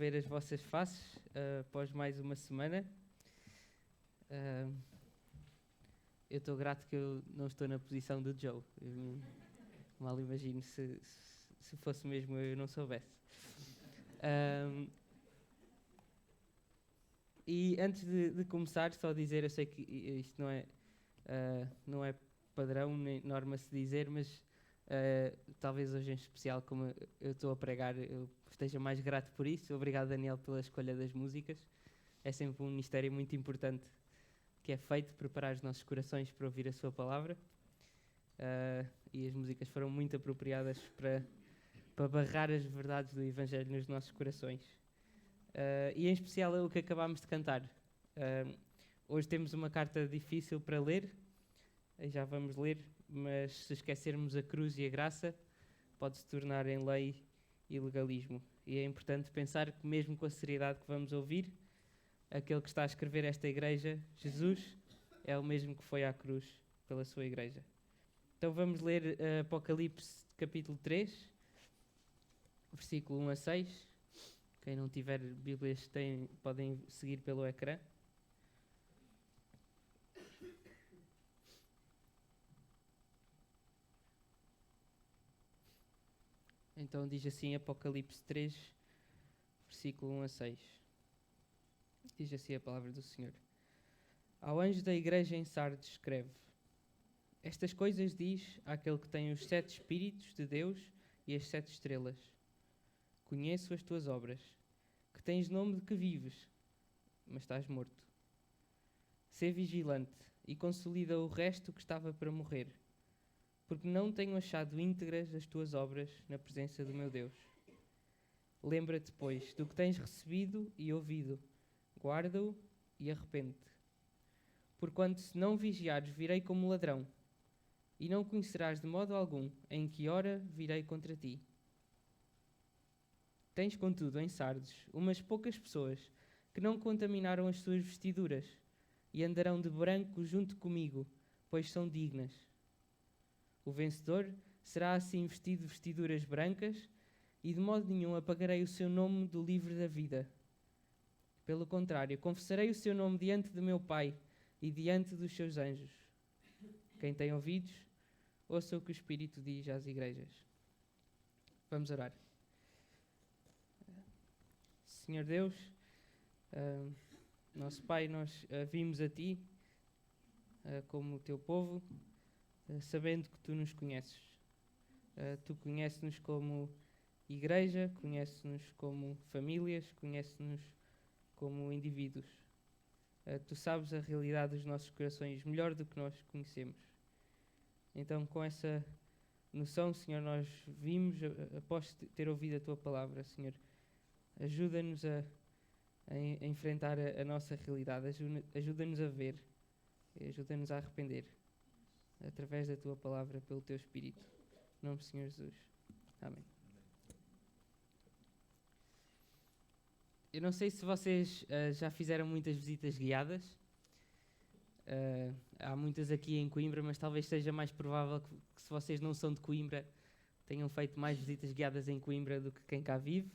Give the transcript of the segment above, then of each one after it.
ver as vossas faces após mais uma semana. Eu estou grato que eu não estou na posição do Joe. Eu mal imagino se fosse mesmo eu não soubesse. E antes de começar, só dizer, eu sei que isto não é padrão nem norma se dizer, mas talvez hoje em especial, como eu estou a pregar, eu esteja mais grato por isso. Obrigado, Daniel, pela escolha das músicas. É sempre um ministério muito importante que é feito, preparar os nossos corações para ouvir a sua palavra. E as músicas foram muito apropriadas para barrar as verdades do Evangelho nos nossos corações. E em especial é o que acabámos de cantar. Hoje temos uma carta difícil para ler, já vamos ler, mas se esquecermos a cruz e a graça, pode se tornar em lei e legalismo. E é importante pensar que mesmo com a seriedade que vamos ouvir, aquele que está a escrever esta igreja, Jesus, é o mesmo que foi à cruz pela sua igreja. Então vamos ler Apocalipse capítulo 3, versículo 1 a 6. Quem não tiver Bíblias podem seguir pelo ecrã. Então diz assim Apocalipse 3, versículo 1 a 6. Diz assim a palavra do Senhor. Ao anjo da igreja em Sardes escreve: Estas coisas diz àquele que tem os 7 Espíritos de Deus e as 7 estrelas. Conheço as tuas obras, que tens nome de que vives, mas estás morto. Sê vigilante e consolida o resto que estava para morrer, porque não tenho achado íntegras as tuas obras na presença do meu Deus. Lembra-te, pois, do que tens recebido e ouvido, guarda-o e arrepende-te. Porquanto se não vigiares, virei como ladrão, e não conhecerás de modo algum em que hora virei contra ti. Tens, contudo, em Sardes, umas poucas pessoas que não contaminaram as suas vestiduras e andarão de branco junto comigo, pois são dignas. O vencedor será assim vestido de vestiduras brancas e de modo nenhum apagarei o seu nome do livro da vida. Pelo contrário, confessarei o seu nome diante do meu Pai e diante dos seus anjos. Quem tem ouvidos, ouça o que o Espírito diz às igrejas. Vamos orar. Senhor Deus, nosso Pai, nós vimos a Ti como o Teu povo, sabendo que Tu nos conheces. Tu conheces-nos como igreja, conheces-nos como famílias, conheces-nos como indivíduos. Tu sabes a realidade dos nossos corações melhor do que nós conhecemos. Então, com essa noção, Senhor, nós vimos, após ter ouvido a Tua palavra, Senhor, ajuda-nos a enfrentar a nossa realidade, ajuda-nos a ver, ajuda-nos a arrepender, através da Tua palavra, pelo Teu Espírito. Em nome do Senhor Jesus. Amém. Eu não sei se vocês já fizeram muitas visitas guiadas. Há muitas aqui em Coimbra, mas talvez seja mais provável que se vocês não são de Coimbra, tenham feito mais visitas guiadas em Coimbra do que quem cá vive.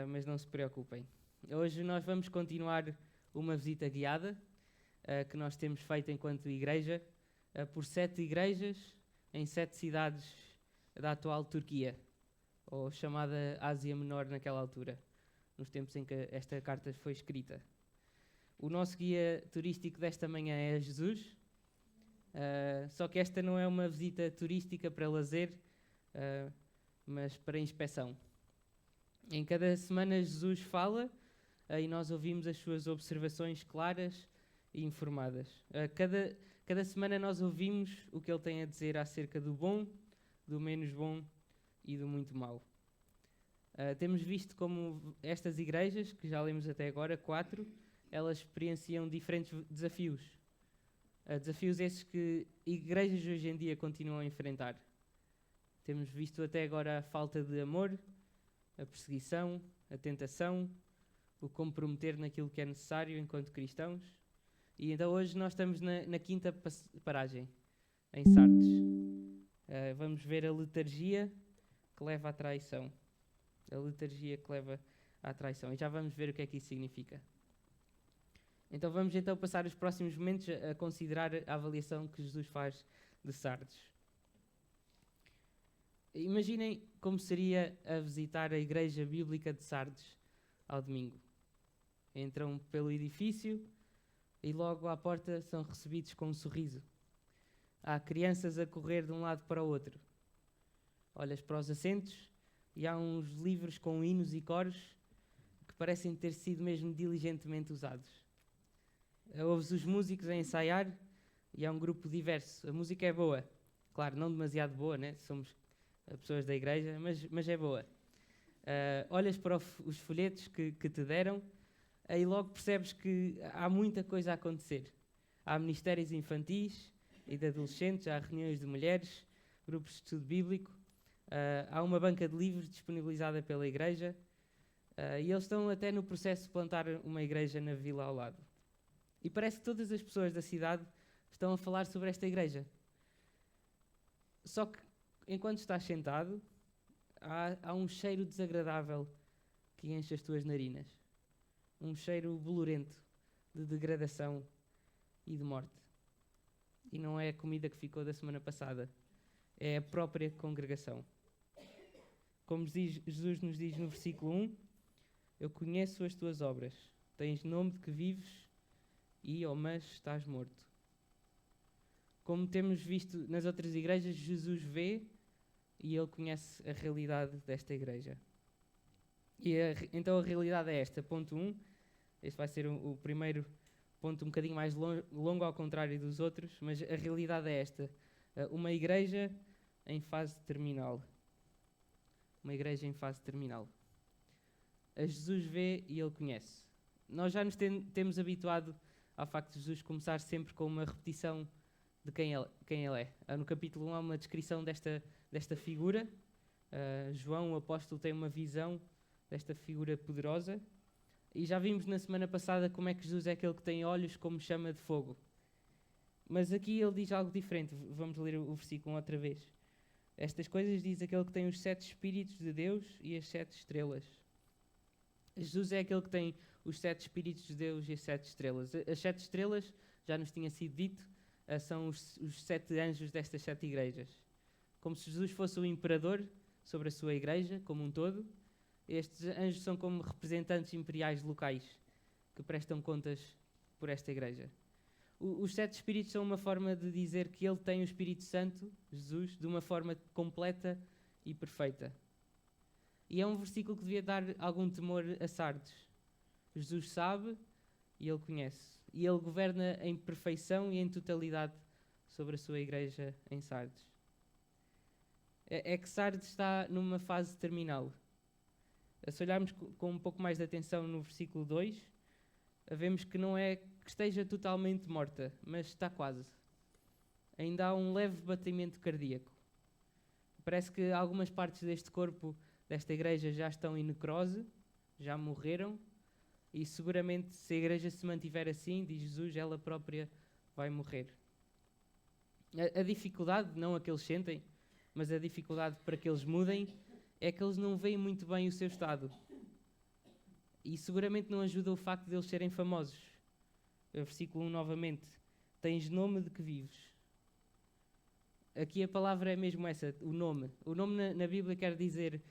Mas não se preocupem. Hoje nós vamos continuar uma visita guiada que nós temos feito enquanto igreja por 7 igrejas em 7 cidades da atual Turquia, ou chamada Ásia Menor naquela altura, nos tempos em que esta carta foi escrita. O nosso guia turístico desta manhã é Jesus, só que esta não é uma visita turística para lazer, mas para inspeção. Em cada semana Jesus fala e nós ouvimos as suas observações claras e informadas. Cada semana nós ouvimos o que ele tem a dizer acerca do bom, do menos bom e do muito mau. Temos visto como estas igrejas, que já lemos até agora, 4, elas experienciam diferentes desafios. Desafios esses que igrejas hoje em dia continuam a enfrentar. Temos visto até agora a falta de amor, a perseguição, a tentação, o comprometer naquilo que é necessário enquanto cristãos. E então hoje nós estamos na quinta paragem, em Sardes. Vamos ver a letargia que leva à traição. A letargia que leva à traição. E já vamos ver o que é que isso significa. Então vamos então passar os próximos momentos a considerar a avaliação que Jesus faz de Sardes. Imaginem como seria a visitar a igreja bíblica de Sardes ao domingo. Entram pelo edifício e logo à porta são recebidos com um sorriso. Há crianças a correr de um lado para o outro. Olhas para os assentos e há uns livros com hinos e coros que parecem ter sido mesmo diligentemente usados. Ouves os músicos a ensaiar e há um grupo diverso. A música é boa. Claro, não demasiado boa, né? Somos pessoas da igreja, mas é boa. Olhas para os folhetos que te deram e logo percebes que há muita coisa a acontecer. Há ministérios infantis e de adolescentes, há reuniões de mulheres, grupos de estudo bíblico, há uma banca de livros disponibilizada pela igreja e eles estão até no processo de plantar uma igreja na vila ao lado. E parece que todas as pessoas da cidade estão a falar sobre esta igreja. Só que, enquanto estás sentado, há um cheiro desagradável que enche as tuas narinas. Um cheiro bolorento de degradação e de morte. E não é a comida que ficou da semana passada. É a própria congregação. Como Jesus nos diz no versículo 1, eu conheço as tuas obras. Tens nome de que vives mas estás morto. Como temos visto nas outras igrejas, Jesus vê e ele conhece a realidade desta igreja. Então a realidade é esta. Ponto 1. Este vai ser o primeiro ponto um bocadinho mais longo ao contrário dos outros, mas a realidade é esta. Uma igreja em fase terminal. Uma igreja em fase terminal. A Jesus vê e ele conhece. Nós já nos temos habituado ao facto de Jesus começar sempre com uma repetição de quem ele é. No capítulo 1 há uma descrição desta figura. João, o apóstolo, tem uma visão desta figura poderosa. E já vimos na semana passada como é que Jesus é aquele que tem olhos como chama de fogo. Mas aqui ele diz algo diferente. Vamos ler o versículo outra vez. Estas coisas diz aquele que tem os 7 Espíritos de Deus e as 7 estrelas. Jesus é aquele que tem os 7 Espíritos de Deus e as 7 estrelas. As 7 estrelas, já nos tinha sido dito, são os 7 anjos destas 7 igrejas. Como se Jesus fosse o imperador sobre a sua igreja, como um todo, estes anjos são como representantes imperiais locais, que prestam contas por esta igreja. Os 7 Espíritos são uma forma de dizer que ele tem o Espírito Santo, Jesus, de uma forma completa e perfeita. E é um versículo que devia dar algum temor a Sardes. Jesus sabe e ele conhece. E ele governa em perfeição e em totalidade sobre a sua igreja em Sardes. É que Sardes está numa fase terminal. Se olharmos com um pouco mais de atenção no versículo 2, vemos que não é que esteja totalmente morta, mas está quase. Ainda há um leve batimento cardíaco. Parece que algumas partes deste corpo, desta igreja, já estão em necrose, já morreram, e seguramente se a igreja se mantiver assim, diz Jesus, ela própria vai morrer. A dificuldade, não a que eles sentem, mas a dificuldade para que eles mudem, é que eles não veem muito bem o seu estado. E seguramente não ajuda o facto de eles serem famosos. Versículo 1 novamente. Tens nome de que vives. Aqui a palavra é mesmo essa, o nome. O nome na Bíblia quer dizer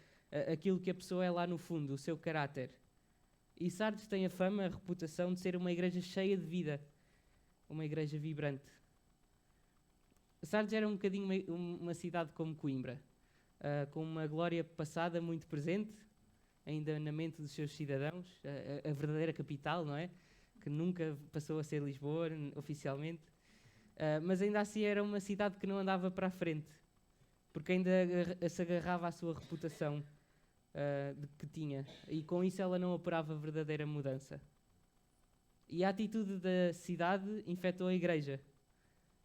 aquilo que a pessoa é lá no fundo, o seu caráter. E Sardes tem a fama, a reputação de ser uma igreja cheia de vida. Uma igreja vibrante. Sardes era um bocadinho uma cidade como Coimbra. Com uma glória passada muito presente, ainda na mente dos seus cidadãos, a verdadeira capital, não é? Que nunca passou a ser Lisboa, oficialmente. Mas ainda assim era uma cidade que não andava para a frente, porque ainda se agarrava à sua reputação que tinha. E com isso ela não operava verdadeira mudança. E a atitude da cidade infectou a igreja.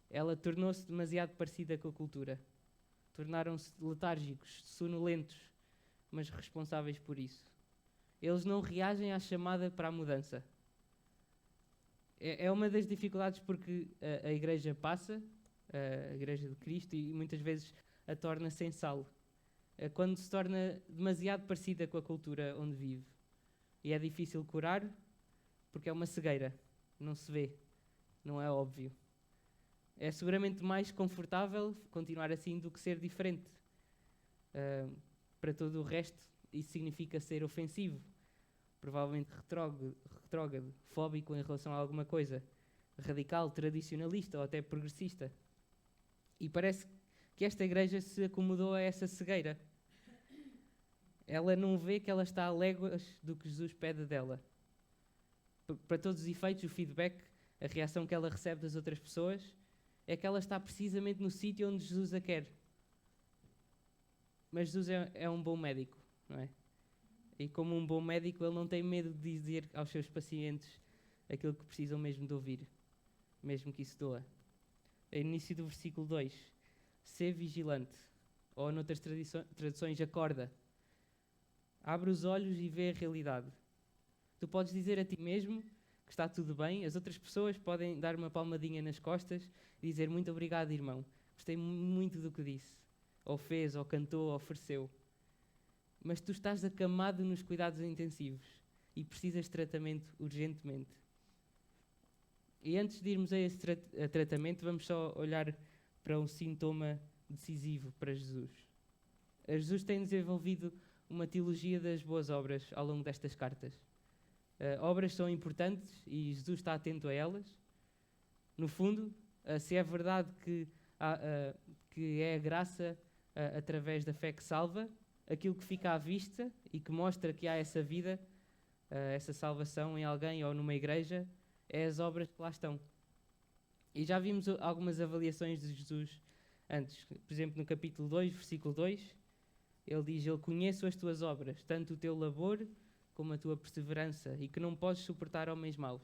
Ela tornou-se demasiado parecida com a cultura. Tornaram-se letárgicos, sonolentos, mas responsáveis por isso. Eles não reagem à chamada para a mudança. É uma das dificuldades porque a igreja passa, a igreja de Cristo, e muitas vezes a torna sem sal. Quando se torna demasiado parecida com a cultura onde vive. E é difícil curar porque é uma cegueira, não se vê, não é óbvio. É seguramente mais confortável continuar assim do que ser diferente. Para todo o resto, isso significa ser ofensivo, provavelmente retrógrado, fóbico em relação a alguma coisa, radical, tradicionalista ou até progressista. E parece que esta igreja se acomodou a essa cegueira. Ela não vê que ela está a léguas do que Jesus pede dela. Para todos os efeitos, o feedback, a reação que ela recebe das outras pessoas, é que ela está precisamente no sítio onde Jesus a quer. Mas Jesus é um bom médico, não é? E como um bom médico, ele não tem medo de dizer aos seus pacientes aquilo que precisam mesmo de ouvir, mesmo que isso doa. No início do versículo 2, ser vigilante, ou noutras traduções, acorda. Abre os olhos e vê a realidade. Tu podes dizer a ti mesmo que está tudo bem, as outras pessoas podem dar uma palmadinha nas costas e dizer muito obrigado, irmão, gostei muito do que disse, ou fez, ou cantou, ou ofereceu. Mas tu estás acamado nos cuidados intensivos e precisas de tratamento urgentemente. E antes de irmos a esse tratamento, vamos só olhar para um sintoma decisivo para Jesus. Jesus tem desenvolvido uma teologia das boas obras ao longo destas cartas. Obras são importantes e Jesus está atento a elas. No fundo, se é verdade que é a graça através da fé que salva, aquilo que fica à vista e que mostra que há essa vida, essa salvação em alguém ou numa igreja, é as obras que lá estão. E já vimos algumas avaliações de Jesus antes. Por exemplo, no capítulo 2, versículo 2, ele diz: "Eu conheço as tuas obras, tanto o teu labor como a tua perseverança, e que não podes suportar homens maus.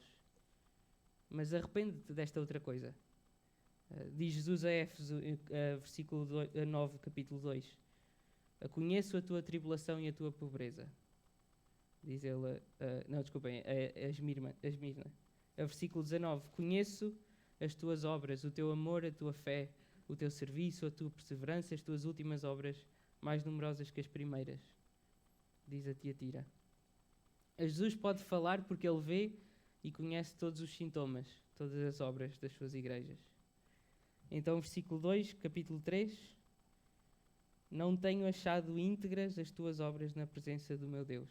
Mas arrepende-te desta outra coisa." Diz Jesus a Éfeso, versículo 9, capítulo 2: "Conheço a tua tribulação e a tua pobreza." Diz ele, a Esmirna. Versículo 19: "Conheço as tuas obras, o teu amor, a tua fé, o teu serviço, a tua perseverança, as tuas últimas obras, mais numerosas que as primeiras." Diz a Tiatira. A Jesus pode falar porque ele vê e conhece todos os sintomas, todas as obras das suas igrejas. Então, versículo 2, capítulo 3: "Não tenho achado íntegras as tuas obras na presença do meu Deus."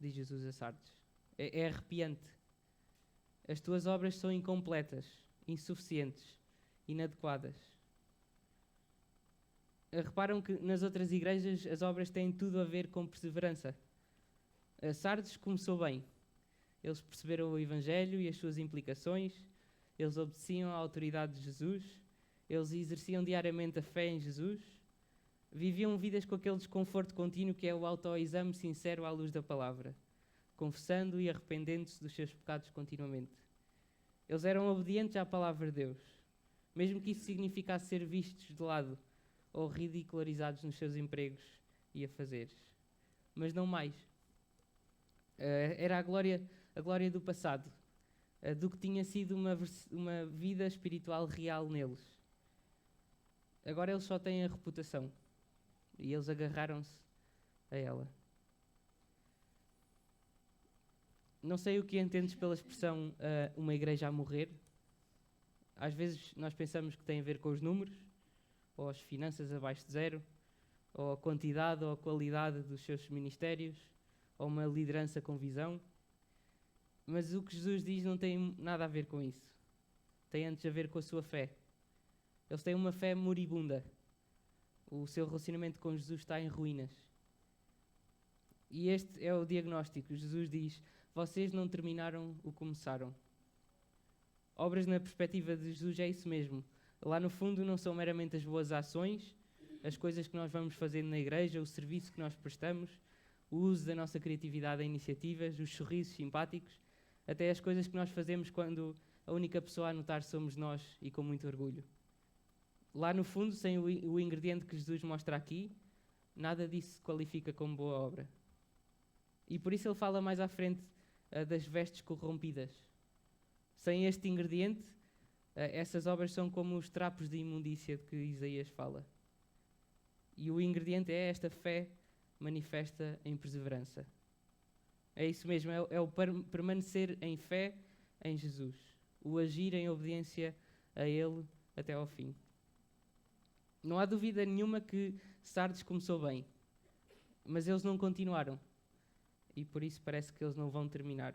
Diz Jesus a Sardes. É arrepiante. As tuas obras são incompletas, insuficientes, inadequadas. Reparam que nas outras igrejas as obras têm tudo a ver com perseverança. A Sardes começou bem. Eles perceberam o Evangelho e as suas implicações, eles obedeciam à autoridade de Jesus, eles exerciam diariamente a fé em Jesus, viviam vidas com aquele desconforto contínuo que é o autoexame sincero à luz da palavra, confessando e arrependendo-se dos seus pecados continuamente. Eles eram obedientes à palavra de Deus, mesmo que isso significasse ser vistos de lado ou ridicularizados nos seus empregos e afazeres. Mas não mais. Era a glória do passado, do que tinha sido uma vida espiritual real neles. Agora eles só têm a reputação e eles agarraram-se a ela. Não sei o que entendes pela expressão uma igreja a morrer. Às vezes nós pensamos que tem a ver com os números, ou as finanças abaixo de zero, ou a quantidade ou a qualidade dos seus ministérios, ou uma liderança com visão. Mas o que Jesus diz não tem nada a ver com isso. Tem antes a ver com a sua fé. Eles têm uma fé moribunda. O seu relacionamento com Jesus está em ruínas. E este é o diagnóstico. Jesus diz: vocês não terminaram o que começaram. Obras na perspectiva de Jesus é isso mesmo. Lá no fundo não são meramente as boas ações, as coisas que nós vamos fazendo na igreja, o serviço que nós prestamos, o uso da nossa criatividade em iniciativas, os sorrisos simpáticos, até as coisas que nós fazemos quando a única pessoa a notar somos nós e com muito orgulho. Lá no fundo, sem o ingrediente que Jesus mostra aqui, nada disso se qualifica como boa obra. E por isso ele fala mais à frente das vestes corrompidas. Sem este ingrediente, essas obras são como os trapos de imundícia de que Isaías fala. E o ingrediente é esta fé manifesta em perseverança. É isso mesmo, é o permanecer em fé em Jesus. O agir em obediência a Ele até ao fim. Não há dúvida nenhuma que Sardes começou bem, mas eles não continuaram. E por isso parece que eles não vão terminar.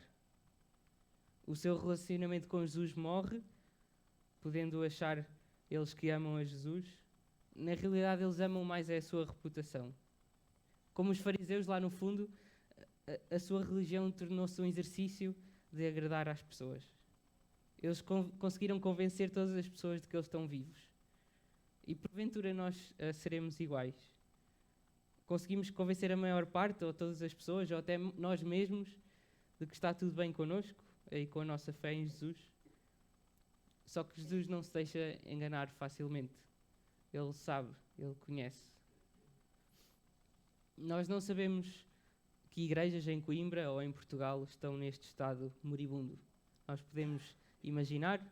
O seu relacionamento com Jesus morre, podendo achar eles que amam a Jesus. Na realidade, eles amam mais a sua reputação. Como os fariseus, lá no fundo, a sua religião tornou-se um exercício de agradar às pessoas. Eles conseguiram convencer todas as pessoas de que eles estão vivos. E porventura nós seremos iguais. Conseguimos convencer a maior parte, ou todas as pessoas, ou até nós mesmos, de que está tudo bem connosco e com a nossa fé em Jesus. Só que Jesus não se deixa enganar facilmente. Ele sabe, Ele conhece. Nós não sabemos que igrejas em Coimbra ou em Portugal estão neste estado moribundo. Nós podemos imaginar,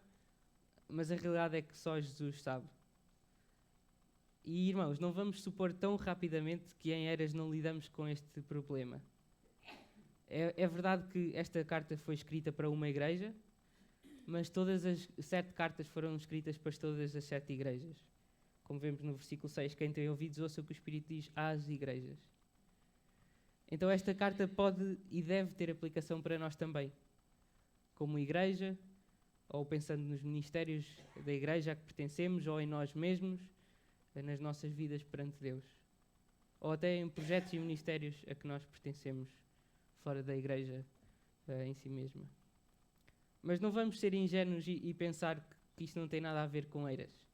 mas a realidade é que só Jesus sabe. E, irmãos, não vamos supor tão rapidamente que em Eras não lidamos com este problema. É verdade que esta carta foi escrita para uma igreja, mas todas as 7 cartas foram escritas para todas as 7 igrejas. Como vemos no versículo 6, quem tem ouvidos ouça o que o Espírito diz às igrejas. Então esta carta pode e deve ter aplicação para nós também. Como igreja, ou pensando nos ministérios da igreja a que pertencemos, ou em nós mesmos, nas nossas vidas perante Deus. Ou até em projetos e ministérios a que nós pertencemos, fora da igreja em si mesma. Mas não vamos ser ingênuos e pensar que isto não tem nada a ver com Eiras.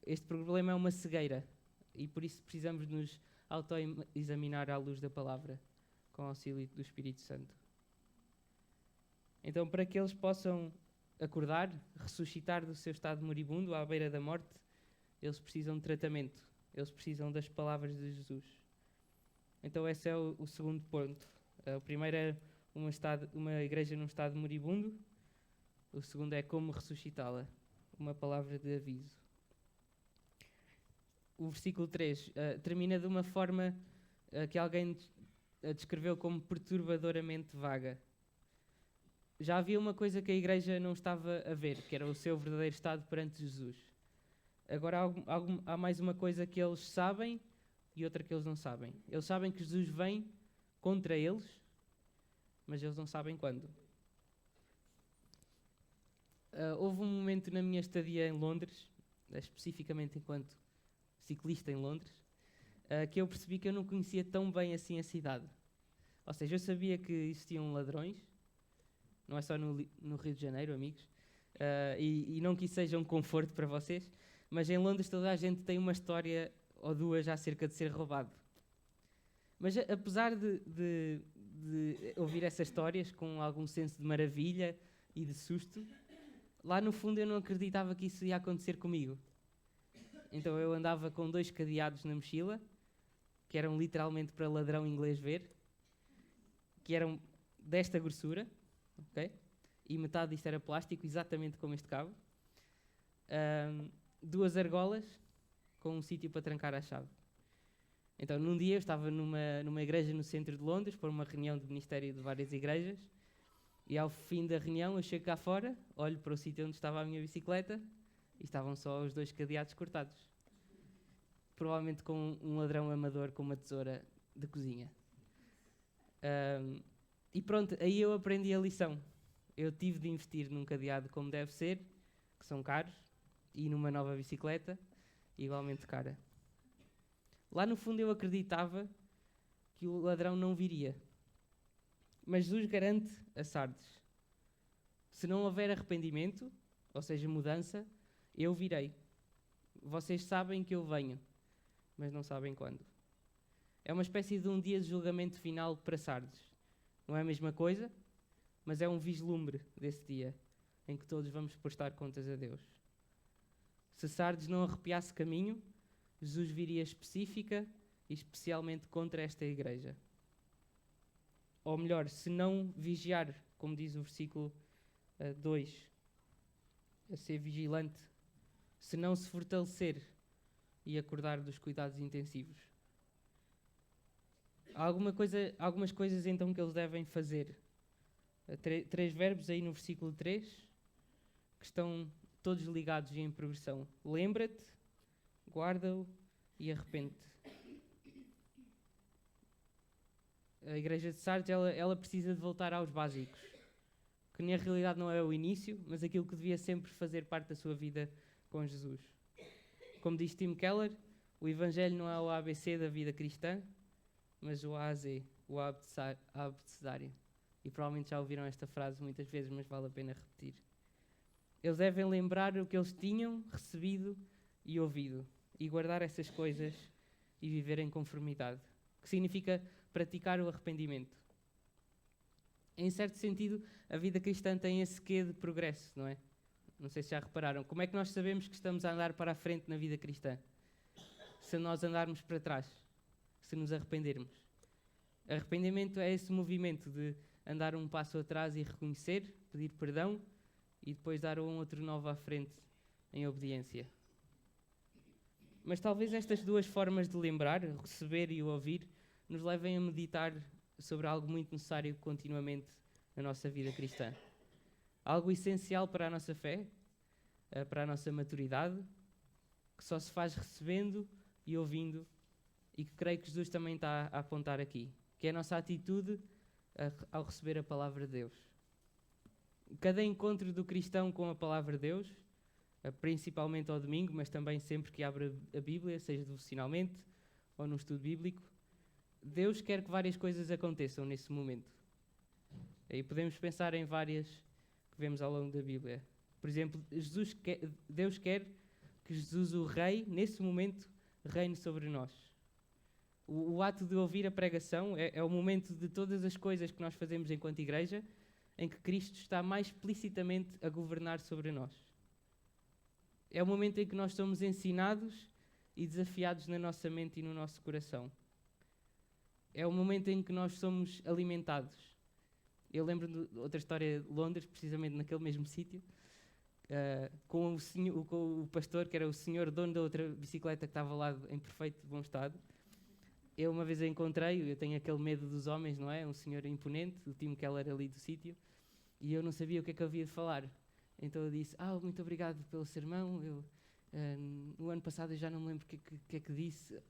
Este problema é uma cegueira e por isso precisamos nos autoexaminar à luz da palavra, com o auxílio do Espírito Santo. Então, para que eles possam acordar, ressuscitar do seu estado moribundo à beira da morte, eles precisam de tratamento, eles precisam das palavras de Jesus. Então esse é o segundo ponto. O primeiro é uma igreja num estado moribundo, o segundo é como ressuscitá-la, uma palavra de aviso. O versículo 3 termina de uma forma que alguém descreveu como perturbadoramente vaga. Já havia uma coisa que a igreja não estava a ver, que era o seu verdadeiro estado perante Jesus. Agora há mais uma coisa que eles sabem e outra que eles não sabem. Eles sabem que Jesus vem contra eles, mas eles não sabem quando. Houve um momento na minha estadia em Londres, especificamente enquanto ciclista em Londres, que eu percebi que eu não conhecia tão bem assim a cidade. Ou seja, eu sabia que existiam ladrões, não é só no Rio de Janeiro, amigos, e não que isso seja um conforto para vocês, mas em Londres toda a gente tem uma história ou duas acerca de ser roubado. Mas apesar de ouvir essas histórias com algum senso de maravilha e de susto, lá no fundo eu não acreditava que isso ia acontecer comigo. Então eu andava com 2 cadeados na mochila, que eram literalmente para ladrão inglês ver, que eram desta grossura, okay? E metade disto era plástico, exatamente como este cabo. 2 argolas com um sítio para trancar a chave. Então, num dia eu estava numa igreja no centro de Londres, para uma reunião de ministério de várias igrejas, e ao fim da reunião eu chego cá fora, olho para o sítio onde estava a minha bicicleta e estavam só os 2 cadeados cortados. Provavelmente com um ladrão amador com uma tesoura de cozinha. E pronto, aí eu aprendi a lição. Eu tive de investir num cadeado como deve ser, que são caros, e numa nova bicicleta, igualmente cara. Lá no fundo eu acreditava que o ladrão não viria. Mas Jesus garante a Sardes: se não houver arrependimento, ou seja, mudança, eu virei. Vocês sabem que eu venho, mas não sabem quando. É uma espécie de um dia de julgamento final para Sardes. Não é a mesma coisa, mas é um vislumbre desse dia, em que todos vamos prestar contas a Deus. Se Sardes não arrepiasse caminho, Jesus viria específica e especialmente contra esta igreja. Ou melhor, se não vigiar, como diz o versículo 2, a ser vigilante, se não se fortalecer e acordar dos cuidados intensivos. Há algumas coisas então que eles devem fazer. Três verbos aí no versículo 3 que estão todos ligados e em progressão. Lembra-te, guarda-o e arrepende-te. A igreja de Sardes, ela precisa de voltar aos básicos, que na realidade não é o início, mas aquilo que devia sempre fazer parte da sua vida com Jesus. Como diz Tim Keller, o Evangelho não é o ABC da vida cristã, mas o A a Z, o abecedário. E provavelmente já ouviram esta frase muitas vezes, mas vale a pena repetir. Eles devem lembrar o que eles tinham recebido e ouvido, e guardar essas coisas e viver em conformidade, que significa praticar o arrependimento. Em certo sentido, a vida cristã tem esse quê de progresso, não é? Não sei se já repararam. Como é que nós sabemos que estamos a andar para a frente na vida cristã? Se nós andarmos para trás, se nos arrependermos. Arrependimento é esse movimento de andar um passo atrás e reconhecer, pedir perdão e depois dar um outro novo à frente em obediência. Mas talvez estas duas formas de lembrar, receber e ouvir, nos levem a meditar sobre algo muito necessário continuamente na nossa vida cristã. Algo essencial para a nossa fé, para a nossa maturidade, que só se faz recebendo e ouvindo, e que creio que Jesus também está a apontar aqui, que é a nossa atitude ao receber a palavra de Deus. Cada encontro do cristão com a palavra de Deus, principalmente ao domingo, mas também sempre que abre a Bíblia, seja devocionalmente ou num estudo bíblico, Deus quer que várias coisas aconteçam nesse momento. E podemos pensar em várias que vemos ao longo da Bíblia. Por exemplo, Deus quer que Jesus, o Rei, nesse momento, reine sobre nós. O ato de ouvir a pregação é o momento de todas as coisas que nós fazemos enquanto igreja, em que Cristo está mais explicitamente a governar sobre nós. É o momento em que nós somos ensinados e desafiados na nossa mente e no nosso coração. É o momento em que nós somos alimentados. Eu lembro de outra história de Londres, precisamente naquele mesmo sítio, com o pastor, que era o senhor dono da outra bicicleta que estava lá em perfeito bom estado. Eu uma vez a encontrei, eu tenho aquele medo dos homens, não é? Um senhor imponente, o Tim Keller ali do sítio, e eu não sabia o que é que eu havia de falar. Então eu disse, muito obrigado pelo sermão, no ano passado eu já não me lembro o que é que disse,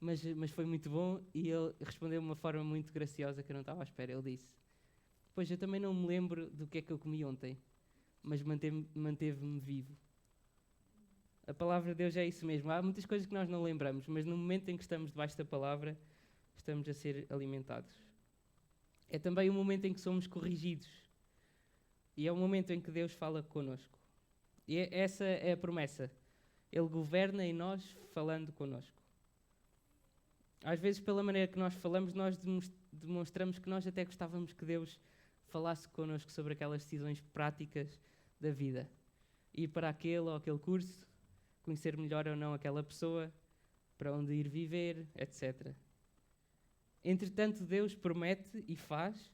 mas foi muito bom, e ele respondeu de uma forma muito graciosa que eu não estava à espera. Ele disse, pois eu também não me lembro do que é que eu comi ontem, mas manteve-me vivo. A palavra de Deus é isso mesmo. Há muitas coisas que nós não lembramos, mas no momento em que estamos debaixo da palavra, estamos a ser alimentados. É também o momento em que somos corrigidos. E é o momento em que Deus fala connosco. E essa é a promessa. Ele governa em nós, falando connosco. Às vezes, pela maneira que nós falamos, nós demonstramos que nós até gostávamos que Deus falasse connosco sobre aquelas decisões práticas da vida. Ir para aquele ou aquele curso, conhecer melhor ou não aquela pessoa, para onde ir viver, etc. Entretanto, Deus promete e faz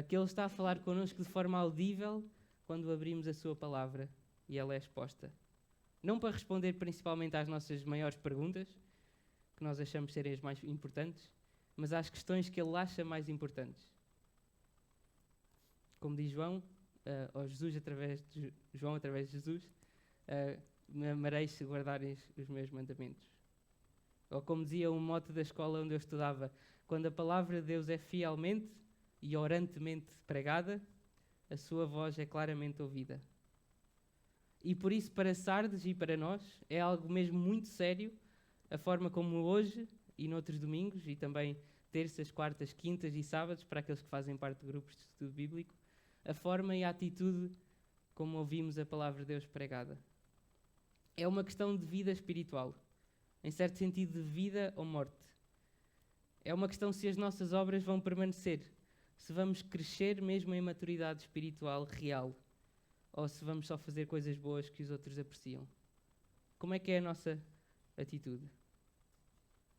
que Ele está a falar connosco de forma audível quando abrimos a Sua palavra e ela é exposta. Não para responder principalmente às nossas maiores perguntas, que nós achamos serem as mais importantes, mas às questões que Ele acha mais importantes. Como diz João, através de Jesus, me amareis se guardareis os meus mandamentos. Ou como dizia um mote da escola onde eu estudava, quando a palavra de Deus é fielmente e orantemente pregada, a sua voz é claramente ouvida. E por isso, para Sardes e para nós, é algo mesmo muito sério a forma como hoje e noutros domingos, e também terças, quartas, quintas e sábados, para aqueles que fazem parte de grupos de estudo bíblico, a forma e a atitude como ouvimos a palavra de Deus pregada. É uma questão de vida espiritual, em certo sentido de vida ou morte. É uma questão se as nossas obras vão permanecer, se vamos crescer mesmo em maturidade espiritual real, ou se vamos só fazer coisas boas que os outros apreciam. Como é que é a nossa atitude?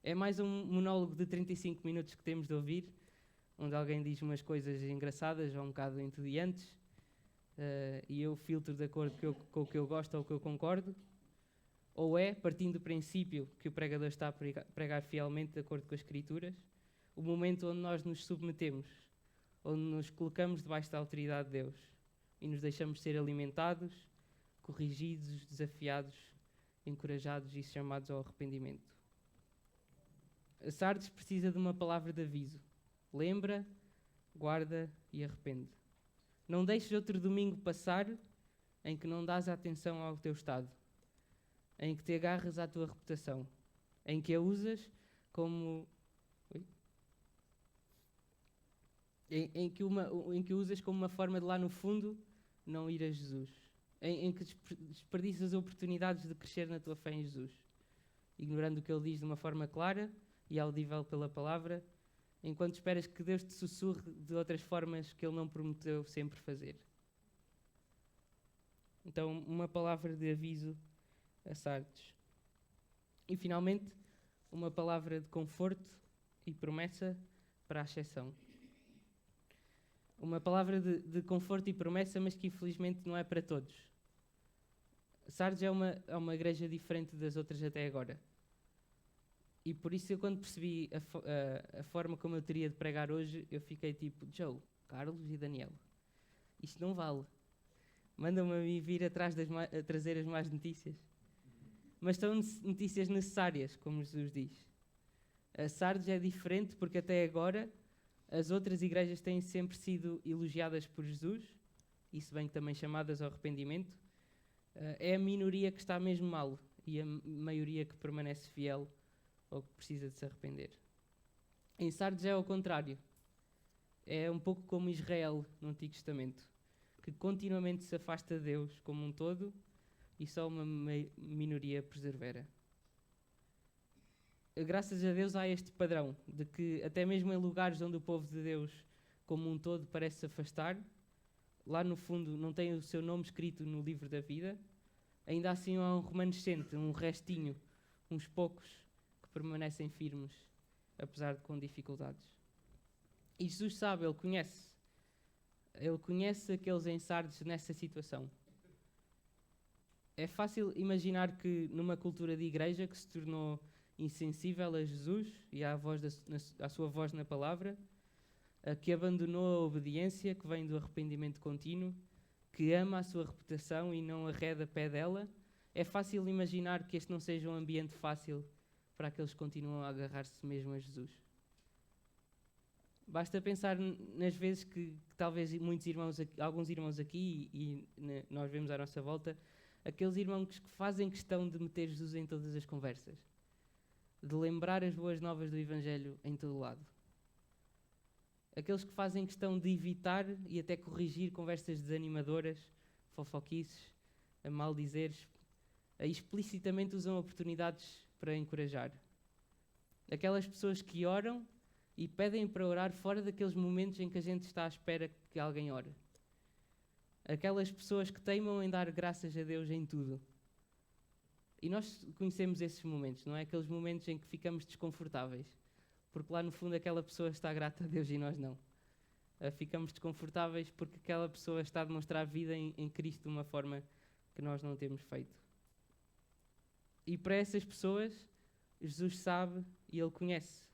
É mais um monólogo de 35 minutos que temos de ouvir, onde alguém diz umas coisas engraçadas ou um bocado entediantes, e eu filtro de acordo com o que eu gosto ou o que eu concordo? Ou é, partindo do princípio que o pregador está a pregar fielmente de acordo com as Escrituras, o momento onde nós nos submetemos, onde nos colocamos debaixo da autoridade de Deus e nos deixamos ser alimentados, corrigidos, desafiados, encorajados e chamados ao arrependimento. A Sardes precisa de uma palavra de aviso. Lembra, guarda e arrepende. Não deixes outro domingo passar em que não dás atenção ao teu estado, em que te agarras à tua reputação, em que a usas como... Em que usas como uma forma de lá no fundo não ir a Jesus. Em que desperdiças oportunidades de crescer na tua fé em Jesus, ignorando o que Ele diz de uma forma clara e audível pela palavra, enquanto esperas que Deus te sussurre de outras formas que Ele não prometeu sempre fazer. Então, uma palavra de aviso a Sardes. E, finalmente, uma palavra de conforto e promessa para a exceção. Uma palavra de conforto e promessa, mas que infelizmente não é para todos. Sardes é uma igreja diferente das outras até agora. E por isso, eu, quando percebi a forma como eu teria de pregar hoje, eu fiquei tipo, Joe, Carlos e Daniel, isto não vale. Mandam-me a mim vir atrás a trazer as más notícias. Mas são notícias necessárias, como Jesus diz. A Sardes é diferente porque até agora as outras igrejas têm sempre sido elogiadas por Jesus, e se bem que também chamadas ao arrependimento. É a minoria que está mesmo mal e a maioria que permanece fiel ou que precisa de se arrepender. Em Sardes é ao contrário. É um pouco como Israel no Antigo Testamento, que continuamente se afasta de Deus como um todo e só uma minoria persevera. Graças a Deus há este padrão de que até mesmo em lugares onde o povo de Deus como um todo parece se afastar, lá no fundo não tem o seu nome escrito no livro da vida, ainda assim há um remanescente, um restinho, uns poucos que permanecem firmes, apesar de com dificuldades. E Jesus sabe, Ele conhece aqueles em Sardes nessa situação. É fácil imaginar que numa cultura de igreja que se tornou insensível a Jesus e à sua voz na palavra, que abandonou a obediência que vem do arrependimento contínuo, que ama a sua reputação e não arreda pé dela, é fácil imaginar que este não seja um ambiente fácil para aqueles que continuam a agarrar-se mesmo a Jesus. Basta pensar nas vezes que talvez alguns irmãos aqui e nós vemos à nossa volta, aqueles irmãos que fazem questão de meter Jesus em todas as conversas, de lembrar as boas novas do Evangelho em todo lado. Aqueles que fazem questão de evitar e até corrigir conversas desanimadoras, fofoquices, a maldizeres, explicitamente usam oportunidades para encorajar. Aquelas pessoas que oram e pedem para orar fora daqueles momentos em que a gente está à espera que alguém ore. Aquelas pessoas que teimam em dar graças a Deus em tudo. E nós conhecemos esses momentos, não é? Aqueles momentos em que ficamos desconfortáveis. Porque lá no fundo aquela pessoa está grata a Deus e nós não. Ficamos desconfortáveis porque aquela pessoa está a demonstrar vida em Cristo de uma forma que nós não temos feito. E para essas pessoas, Jesus sabe e Ele conhece.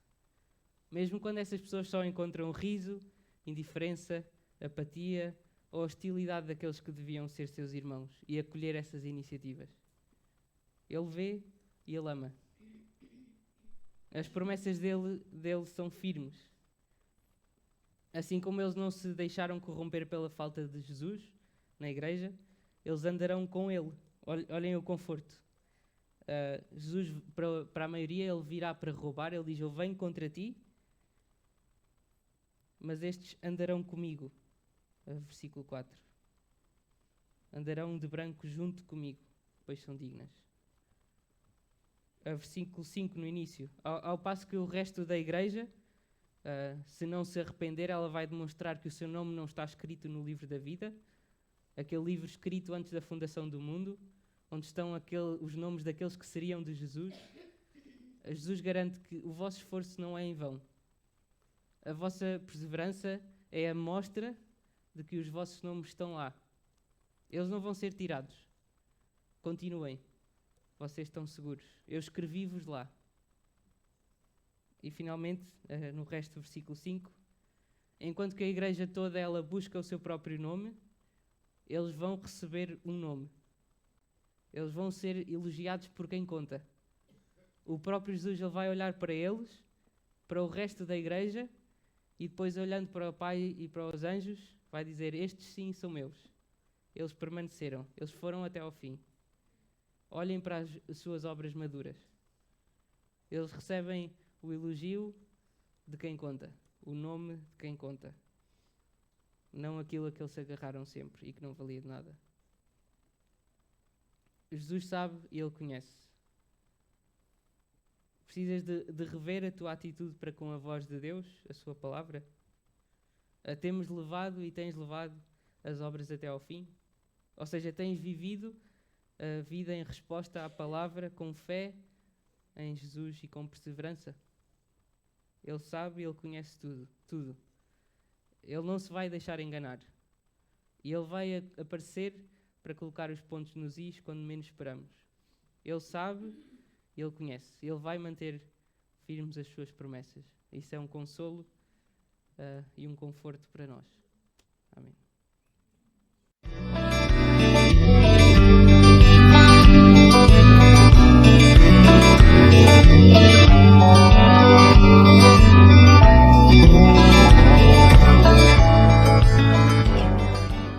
Mesmo quando essas pessoas só encontram riso, indiferença, apatia ou hostilidade daqueles que deviam ser seus irmãos e acolher essas iniciativas. Ele vê e Ele ama. As promessas dele são firmes. Assim como eles não se deixaram corromper pela falta de Jesus na igreja, eles andarão com Ele. Olhem o conforto. Jesus, para a maioria, Ele virá para roubar. Ele diz, eu venho contra ti, mas estes andarão comigo. Versículo 4. Andarão de branco junto comigo, pois são dignas. Versículo 5 no início. Ao passo que o resto da igreja, se não se arrepender, ela vai demonstrar que o seu nome não está escrito no livro da vida, aquele livro escrito antes da fundação do mundo, onde estão os nomes daqueles que seriam de Jesus. Jesus garante que o vosso esforço não é em vão. A vossa perseverança é a mostra de que os vossos nomes estão lá. Eles não vão ser tirados. Continuem. Vocês estão seguros. Eu escrevi-vos lá. E finalmente, no resto do versículo 5, enquanto que a igreja toda ela busca o seu próprio nome, eles vão receber um nome. Eles vão ser elogiados por quem conta. O próprio Jesus ele vai olhar para eles, para o resto da igreja, e depois olhando para o Pai e para os anjos, vai dizer: estes sim são meus. Eles permaneceram, eles foram até ao fim. Olhem para as suas obras maduras. Eles recebem o elogio de quem conta, o nome de quem conta. Não aquilo a que eles se agarraram sempre e que não valia de nada. Jesus sabe e Ele conhece. Precisas de rever a tua atitude para com a voz de Deus, a sua palavra? Temos levado e tens levado as obras até ao fim? Ou seja, tens vivido a vida em resposta à palavra com fé em Jesus e com perseverança? Ele sabe e Ele conhece tudo. Ele não se vai deixar enganar. E Ele vai aparecer para colocar os pontos nos is quando menos esperamos. Ele sabe, Ele conhece. Ele vai manter firmes as suas promessas. Isso é um consolo e um conforto para nós. Amém.